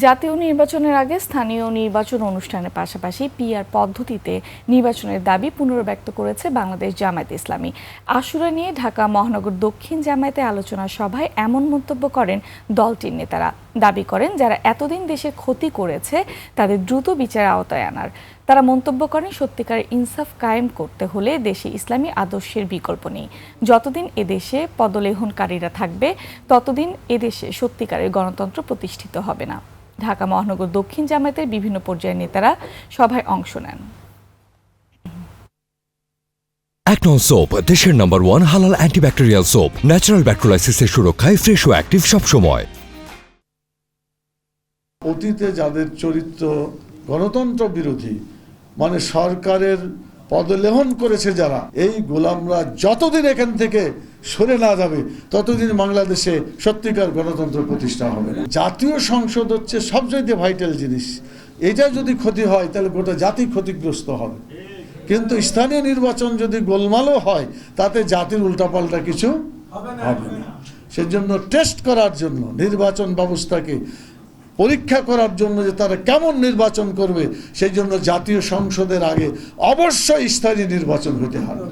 জাতীয় নির্বাচনের আগে স্থানীয় নির্বাচন অনুষ্ঠানের পাশাপাশি পিআর পদ্ধতিতে নির্বাচনের দাবি পুনর্ব্যক্ত করেছে বাংলাদেশ জামায়াতে ইসলামী। আশুরা নিয়ে ঢাকা মহানগর দক্ষিণ জামায়াতে আলোচনা সভায় এমন মন্তব্য করেন দলটির নেতারা। দাবি করেন যারা এতদিন দেশের ক্ষতি করেছে তাদের দ্রুত বিচারের আওতায় আনার। তারা মন্তব্য করেন সত্যিকারের ইনসাফ কায়েম করতে হলে দেশে ইসলামী আদর্শের বিকল্প নেই। যতদিন এদেশে পদলেহনকারীরা থাকবে ততদিন এদেশে সত্যিকারের গণতন্ত্র প্রতিষ্ঠিত হবে না। ঢাকা মহানগর দক্ষিণ জামায়াতের বিভিন্ন পর্যায়ের নেতারা সভায় অংশ নেন। অ্যাকনল সোপ, দেশের নাম্বার 1 হালাল অ্যান্টিব্যাকটেরিয়াল সোপ, ন্যাচারাল ব্যাকটেরিয়ালাইসিসের সুরক্ষায় ফ্রেশ ও অ্যাক্টিভ সবসময়। অতীতে যাদের চরিত্র গণতন্ত্র বিরোধী, মানে সরকারের পদলেহন করেছে যারা, এই গোলামরা যতদিন এখান থেকে সরে না যাবে ততদিন বাংলাদেশে সত্যিকার গণতন্ত্র প্রতিষ্ঠা হবে না। জাতীয় সংসদ হচ্ছে সবচেয়ে ভাইটাল জিনিস। এটা যদি ক্ষতি হয় তাহলে গোটা জাতি ক্ষতিগ্রস্ত হবে। কিন্তু স্থানীয় নির্বাচন যদি গোলমালও হয় তাতে জাতির উল্টাপাল্টা কিছু হবে না। সেজন্য টেস্ট করার জন্য, নির্বাচন ব্যবস্থাকে পরীক্ষা করার জন্য যে তারা কেমন নির্বাচন করবে, সেই জন্য জাতীয় সংসদের আগে অবশ্যই স্থানীয় নির্বাচন হতে হবে।